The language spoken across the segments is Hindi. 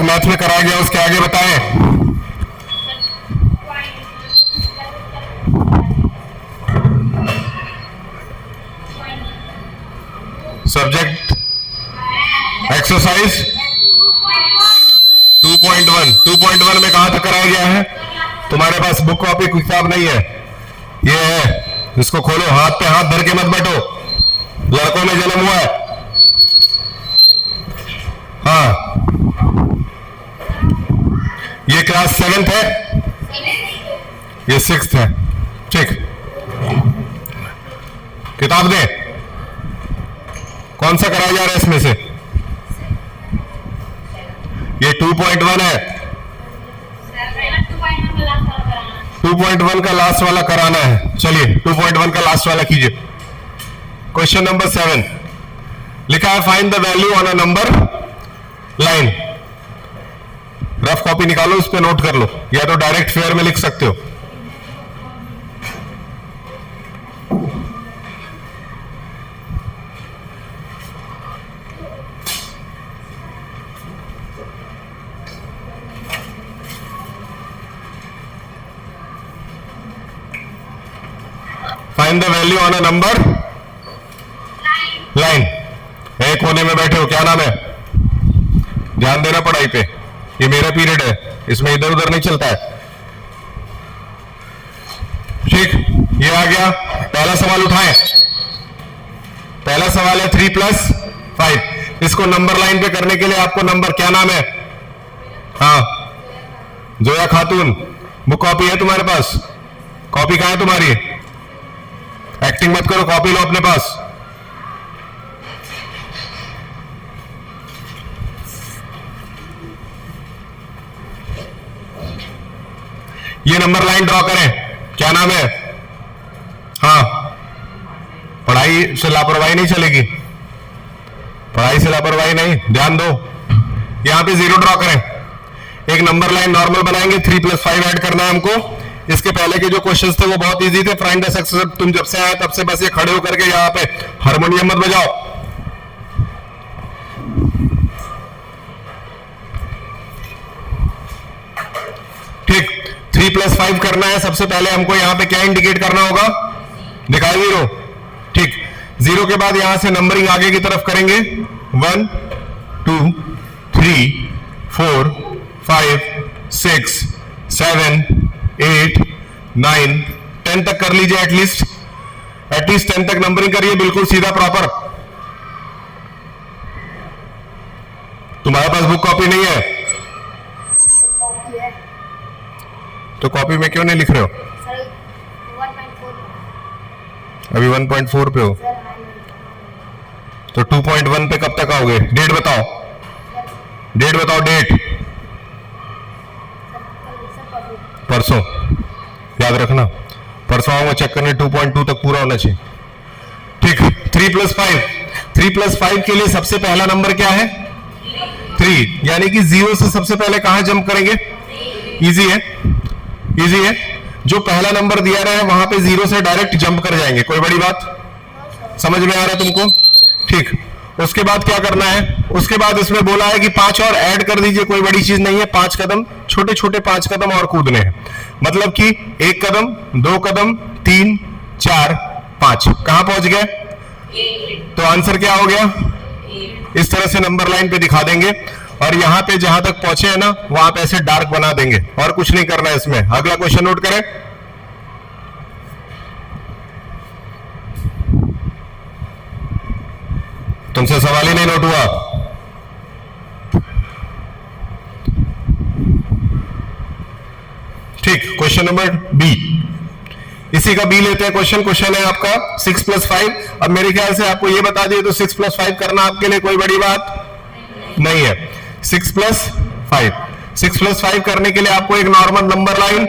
मैथ में कराया गया उसके आगे बताएं। सब्जेक्ट एक्सरसाइज 2.1 में कहां तक कराया गया है? तुम्हारे पास बुक कॉपी किताब नहीं है, ये है, इसको खोलो, हाथ पे हाथ धर के मत बैठो, लड़कों में जन्म हुआ है। हाँ, ये क्लास 7th है, ये 6th है, ठीक। किताब दे, कौन सा कराया जा रहा है इसमें से? ये 2.1 है, 2.1 का लास्ट वाला कराना है। चलिए 2.1 का लास्ट वाला कीजिए। क्वेश्चन नंबर 7 लिखा है find the value on a number line. Rough copy निकालो, उस पर नोट कर लो, या तो डायरेक्ट फेयर में लिख सकते हो। Find the value on a number line. एक कोने में बैठे हो, क्या नाम है? ध्यान देना पढ़ाई पे, ये मेरा पीरियड है, इसमें इधर उधर नहीं चलता है, ठीक। ये आ गया, पहला सवाल उठाएं। पहला सवाल है 3 + 5। इसको नंबर लाइन पे करने के लिए आपको नंबर, क्या नाम है? हाँ, जोया खातून। बुक कॉपी है तुम्हारे पास? कॉपी कहां है तुम्हारी? एक्टिंग मत करो, कॉपी लो अपने पास। ये नंबर लाइन ड्रॉ करें, क्या नाम है? हाँ, पढ़ाई से लापरवाही नहीं चलेगी, पढ़ाई से लापरवाही नहीं, ध्यान दो। यहां पे 0 ड्रॉ करें। एक नंबर लाइन नॉर्मल बनाएंगे, 3 + 5 ऐड करना है हमको। इसके पहले के जो क्वेश्चंस थे वो बहुत इजी थे। फाइंड द सक्सेस, तुम जब से आए तब से बस ये खड़े होकर के यहां पे हारमोनियम मत बजाओ। ठीक, 3 + 5 करना है। सबसे पहले हमको यहां पे क्या इंडिकेट करना होगा? दिखाई 0, ठीक। 0 के बाद यहां से नंबरिंग आगे की तरफ करेंगे, 1 2 3 4 5 6 7 8 9 10 तक कर लीजिए। एटलीस्ट 10 तक नंबरिंग करिए, बिल्कुल सीधा प्रॉपर। तुम्हारे पास बुक कॉपी नहीं है तो कॉपी में क्यों नहीं लिख रहे हो? अभी 1.4 पे हो तो 2.1 पे कब तक आओगे? डेट बताओ, डेट बताओ, डेट। परसों, याद रखना, परसों आऊंगा चेक करने, 2.2 तक पूरा होना चाहिए, ठीक। 3 + 5 के लिए सबसे पहला नंबर क्या है? 3, यानी कि 0 से सबसे पहले कहां जंप करेंगे? इजी है, इजी है। जो पहला नंबर दिया रहा है वहां पे 0 से डायरेक्ट जंप कर जाएंगे, कोई बड़ी बात समझ में आ रहा है तुमको? ठीक। उसके बाद क्या करना है? उसके बाद इसमें बोला है कि 5 और ऐड कर दीजिए, कोई बड़ी चीज नहीं है। 5 कदम, छोटे छोटे 5 कदम और कूदने हैं, मतलब कि 1 कदम, 2 कदम, 3 4 5। कहां पहुंच गए? तो आंसर क्या हो गया? इस तरह से नंबर लाइन पे दिखा देंगे, और यहां पे जहां तक पहुंचे हैं ना वहां पे ऐसे डार्क बना देंगे, और कुछ नहीं करना है इसमें। अगला क्वेश्चन नोट करें। तुमसे सवाल ही नहीं नोट हुआ। ठीक, क्वेश्चन नंबर बी, इसी का बी लेते हैं क्वेश्चन। क्वेश्चन है आपका 6 + 5। अब मेरे ख्याल से आपको ये बता दिए तो 6 + 5 करना आपके लिए कोई बड़ी बात नहीं है। 6 + 5 करने के लिए आपको एक नॉर्मल नंबर लाइन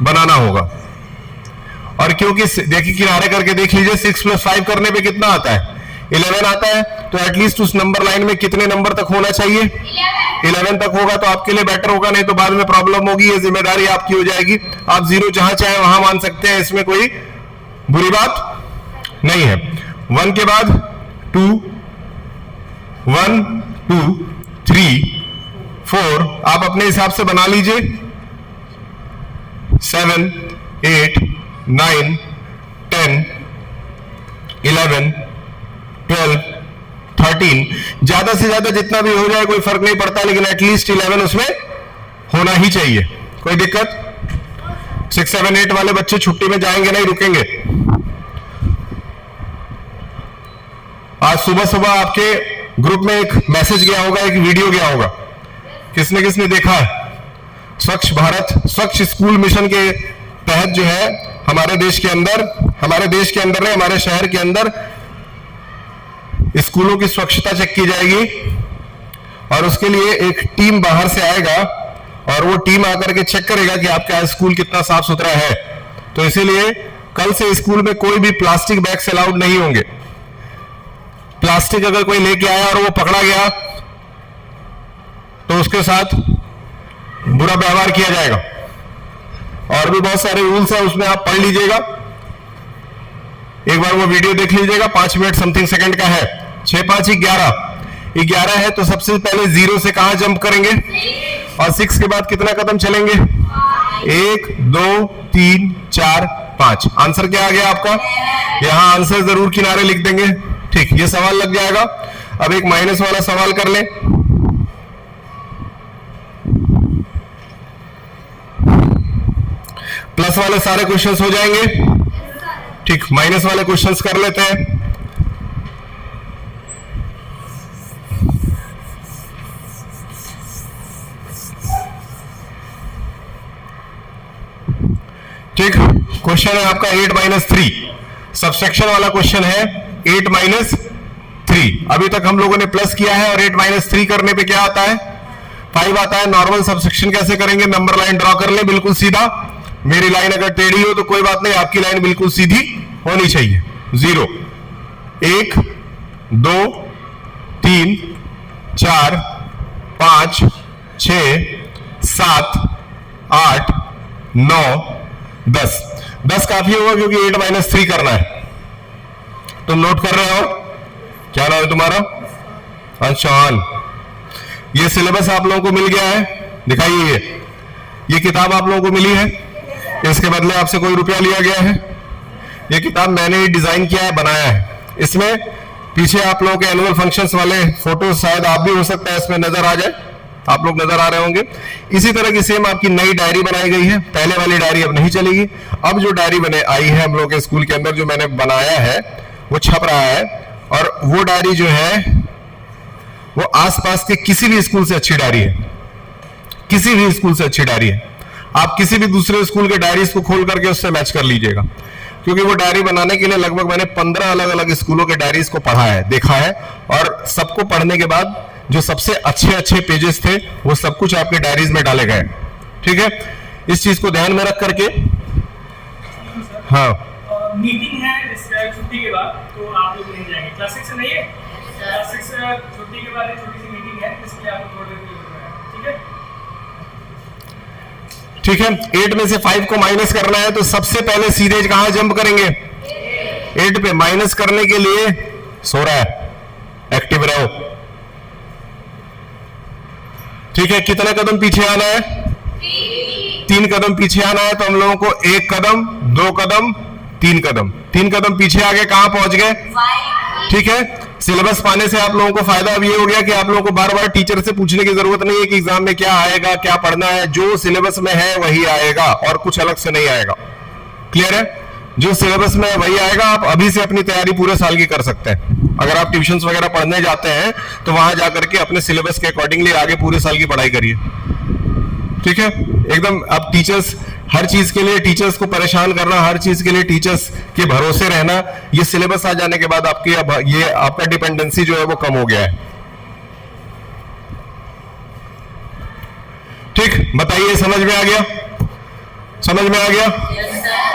बनाना होगा, और क्योंकि देखिए किनारे करके देख लीजिए, 6 + 5 करने पे कितना आता है? 11 आता है। तो एटलीस्ट उस नंबर लाइन में कितने नंबर तक होना चाहिए? 11 तक होगा तो आपके लिए बेटर होगा, नहीं तो बाद में प्रॉब्लम होगी, ये जिम्मेदारी आपकी हो जाएगी। आप 0 जहां चाहे वहां मान सकते हैं, इसमें कोई बुरी बात नहीं है। 1 के बाद 2 1 2 3 4 आप अपने हिसाब से बना लीजिए, 7 8 9 10 11 12 13, ज्यादा से ज्यादा जितना भी हो जाए कोई फर्क नहीं पड़ता, लेकिन एटलीस्ट 11 उसमें होना ही चाहिए। कोई दिक्कत? 6 7 8 वाले बच्चे छुट्टी में जाएंगे नहीं, रुकेंगे। आज सुबह सुबह आपके ग्रुप में एक मैसेज गया होगा, एक वीडियो गया होगा, किसने किसने देखा है? स्वच्छ भारत स्वच्छ स्कूल मिशन के तहत जो है हमारे देश के अंदर नहीं, हमारे शहर के अंदर स्कूलों की स्वच्छता चेक की जाएगी, और उसके लिए एक टीम बाहर से आएगा और वो टीम आकर के चेक करेगा कि आपका स्कूल कितना साफ सुथरा है। तो इसीलिए कल से स्कूल में कोई भी प्लास्टिक बैग्स अलाउड नहीं होंगे। प्लास्टिक अगर कोई लेके आया और वो पकड़ा गया तो उसके साथ बुरा व्यवहार किया जाएगा। और भी बहुत सारे रूल्स है, उसमें आप पढ़ लीजिएगा, एक बार वो वीडियो देख लीजिएगा, 5 मिनट समथिंग सेकंड का है। 6 5 11 है, तो सबसे पहले 0 से कहां जंप करेंगे, और 6 के बाद कितना कदम चलेंगे? 1 2 3 4 5। आंसर क्या आ गया आपका? यहां आंसर जरूर किनारे लिख देंगे। ठीक, ये सवाल लग जाएगा। अब एक माइनस वाला सवाल कर ले। प्लस वाले सारे क्वेश्चंस हो जाएंगे। ठीक, माइनस वाले क्वेश्चंस कर लेते हैं। ठीक, क्वेश्चन है आपका 8 - 3, सबसेक्शन वाला क्वेश्चन है 8 - 3। अभी तक हम लोगों ने प्लस किया है, और 8 - 3 करने पे क्या आता है? 5 आता है। नॉर्मल सबसेक्शन कैसे करेंगे? नंबर लाइन ड्रॉ कर ले, बिल्कुल सीधा। मेरी लाइन अगर टेढ़ी हो तो कोई बात नहीं, आपकी लाइन बिल्कुल सीधी होनी चाहिए। 0 1 2 3 4 5 6 7 8 9 10। 10 काफी होगा क्योंकि 8 - 3 करना है। तुम नोट कर रहे हो? क्या नाम है तुम्हारा? अंशान। ये सिलेबस आप लोगों को मिल गया है, दिखाइए। ये किताब आप लोगों को मिली है, इसके बदले आपसे कोई रुपया लिया गया है? ये किताब मैंने ही डिजाइन किया है, बनाया है। इसमें पीछे आप लोगों के एनुअल फंक्शंस वाले फोटो, शायद आप भी हो सकता है इसमें नजर आ जाए, आप लोग नजर आ रहे होंगे। इसी तरह की सेम आपकी नई डायरी बनाई गई है। पहले वाली डायरी अब नहीं चलेगी। अब जो डायरी बने आई है हम लोग के स्कूल के अंदर, जो मैंने बनाया है वो छप रहा है, और वो डायरी जो है वो आसपास के किसी भी स्कूल से अच्छी डायरी है, किसी भी स्कूल से अच्छी डायरी है। आप किसी भी दूसरे स्कूल के डायरीज को खोल करके उससे मैच कर लीजिएगा, क्योंकि वो डायरी बनाने के लिए लगभग मैंने 15 अलग अलग स्कूलों के डायरीज को पढ़ा है, देखा है, और सबको पढ़ने के बाद जो सबसे अच्छे पेजेस थे वो सब कुछ आपके डायरीज में डाले गए। ठीक है, इस चीज को ध्यान में रख करके। हाँ, मीटिंग है छुट्टी के बाद, तो आप लोग नहीं जाएंगे? क्लास 6 से नहीं है? क्लास 6 छुट्टी के बाद एक छोटी सी मीटिंग है, इसलिए आप थोड़ी देर के लिए, ठीक है? ठीक है, 8 में से 5 को माइनस करना है, तो सबसे पहले सीधे कहां जंप करेंगे? 8 पे। माइनस करने के लिए सो रहा है, एक्टिव रहो। ठीक है, कितना कदम पीछे आना है? 3 कदम पीछे आना है। तो हम लोगों को 1 कदम, 2 कदम, 3 कदम, 3 कदम पीछे आगे कहां पहुंच गए? ठीक है, सिलेबस पाने से आप लोगों को फायदा अब ये हो गया कि आप लोगों को बार बार टीचर से पूछने की जरूरत नहीं है कि एग्जाम में क्या आएगा, क्या पढ़ना है। जो सिलेबस में है वही आएगा, और कुछ अलग से नहीं आएगा। क्लियर है? जो सिलेबस में है वही आएगा। आप अभी से अपनी तैयारी पूरे साल की कर सकते हैं। अगर आप ट्यूशंस वगैरह पढ़ने जाते हैं तो वहां जाकर के अपने सिलेबस के अकॉर्डिंगली आगे पूरे साल की पढ़ाई करिए। ठीक है, एकदम। अब टीचर्स, हर चीज के लिए टीचर्स को परेशान करना, हर चीज के लिए टीचर्स के भरोसे रहना, ये सिलेबस आ जाने के बाद आपकी अब ये आपका डिपेंडेंसी जो है वो कम हो गया है। ठीक, बताइए, समझ में आ गया? समझ में आ गया?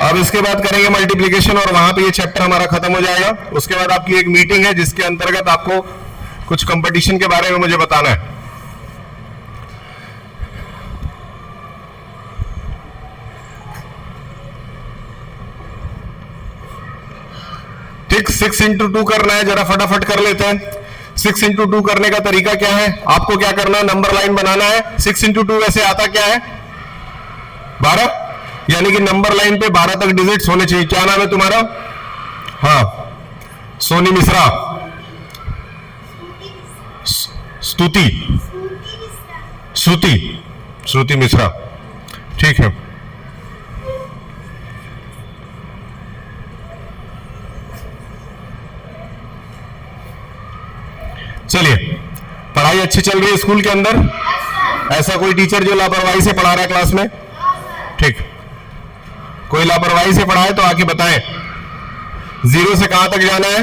अब इसके बाद करेंगे मल्टीप्लिकेशन, और वहां पे ये चैप्टर हमारा खत्म हो जाएगा। उसके बाद आपकी एक मीटिंग है जिसके अंतर्गत आपको कुछ कंपटीशन के बारे में मुझे बताना है। ठीक, 6 × 2 करना है, जरा फटाफट कर लेते हैं। 6 इंटू 2 करने का तरीका क्या है? आपको क्या करना है? नंबर लाइन बनाना है। 6 इंटू 2 वैसे आता क्या है? 12, यानी कि नंबर लाइन पे 12 तक डिजिट्स होने चाहिए। क्या नाम है तुम्हारा? हाँ, सोनी मिश्रा, स्तुति, श्रुति मिश्रा, ठीक है। चलिए, पढ़ाई अच्छी चल रही है स्कूल के अंदर? ऐसा कोई टीचर जो लापरवाही से पढ़ा रहा है क्लास में? ठीक, कोई लापरवाही से पढ़ाए तो आके बताएं। 0 से कहां तक जाना है?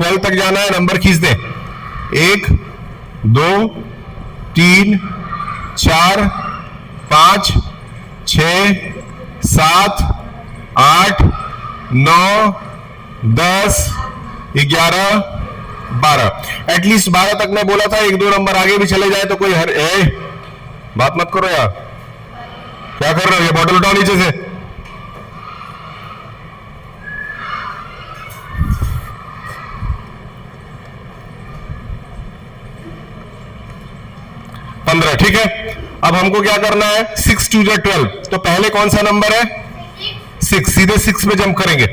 12 तक जाना है। नंबर खींच दे। 1 2 3 4 5 6 7 8 9 10 11 12। एटलीस्ट 12 तक मैं बोला था। 1-2 नंबर आगे भी चले जाए तो कोई बात मत करो यार। क्या कर रहे हो? ये बॉटल उठाओ नीचे से। पंद्रह, ठीक है। अब हमको क्या करना है? 6 2 12। तो पहले कौन सा नंबर है? 6। सीधे 6 में जंप करेंगे,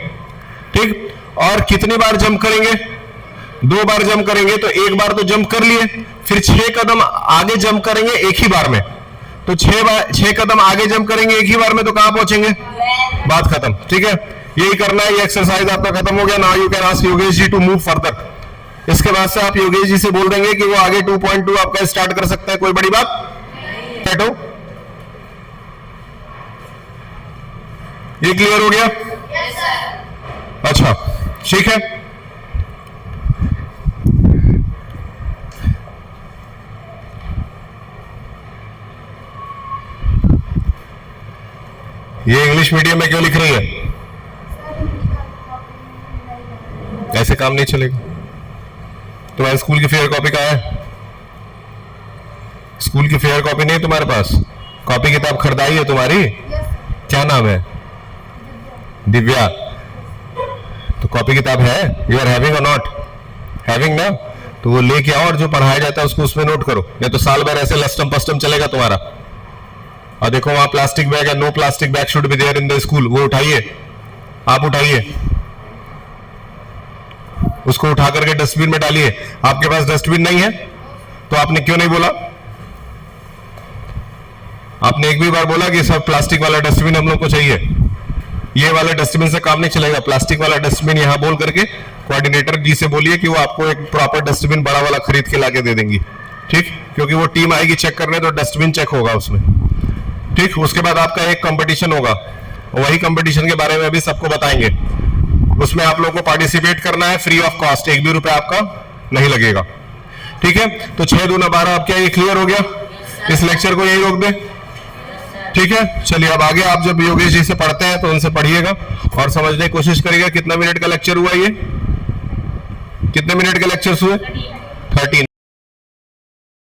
ठीक। और कितनी बार जंप करेंगे? 2 बार जंप करेंगे। तो एक बार तो जंप कर लिए, फिर 6 कदम आगे जंप करेंगे एक ही बार में। तो 6 कदम आगे जंप करेंगे एक ही बार में, तो कहां पहुंचेंगे? बात खत्म, ठीक है। यही करना है। ये एक्सरसाइज आपका खत्म हो गया। Now you can ask Yogesh ji to move further. इसके बाद से आप योगेश जी से बोल देंगे कि वो आगे 2.2 आपका स्टार्ट कर सकता है। कोई बड़ी बात? कैटो, ये क्लियर हो गया? Yes sir. अच्छा, ठीक है। ये इंग्लिश मीडियम में क्यों लिख रही है? ऐसे काम नहीं चलेगा। तुम्हारे स्कूल की फेयर कॉपी कहाँ है? स्कूल की फेयर कॉपी नहीं तुम्हारे पास? कॉपी किताब खरीदाई है तुम्हारी? क्या नाम है? दिव्या। तो कॉपी किताब है? यू आर हैविंग और नॉट हैविंग ना? तो वो लेके आओ और जो पढ़ाया जाता है उसको उसमें नोट करो। नहीं तो साल भर ऐसे लस्टम पस्टम चलेगा तुम्हारा। और देखो वहां प्लास्टिक बैग है, no plastic bag should be there in the school. वो उठाइए, आप उठाइए, उसको उठा करके डस्टबिन में डालिए। आपके पास डस्टबिन नहीं है तो आपने क्यों नहीं बोला? आपने एक भी बार बोला कि सब प्लास्टिक वाला डस्टबिन हम लोग को चाहिए? ये वाला डस्टबिन से काम नहीं चलेगा। प्लास्टिक वाला डस्टबिन यहां बोल करके कोऑर्डिनेटर जी से बोलिए कि वो आपको एक प्रॉपर डस्टबिन बड़ा वाला खरीद के लाके दे देंगी, ठीक। क्योंकि वो टीम आएगी चेक करने, तो डस्टबिन चेक होगा उसमें, ठीक। उसके बाद आपका एक कंपटीशन होगा, वही कंपटीशन के बारे में भी सबको बताएंगे। उसमें आप लोगों को पार्टिसिपेट करना है फ्री ऑफ कॉस्ट, 1 भी रुपया आपका नहीं लगेगा, ठीक है। तो 6 दूना 12। अब क्या ये क्लियर हो गया? इस लेक्चर को यही रोक दे, ठीक है। चलिए अब आगे आप जब योगेश जी से पढ़ते हैं तो उनसे पढ़िएगा और समझने की कोशिश करिएगा। कितना मिनट का लेक्चर हुआ ये? कितने मिनट के लेक्चर्स हुए? 13।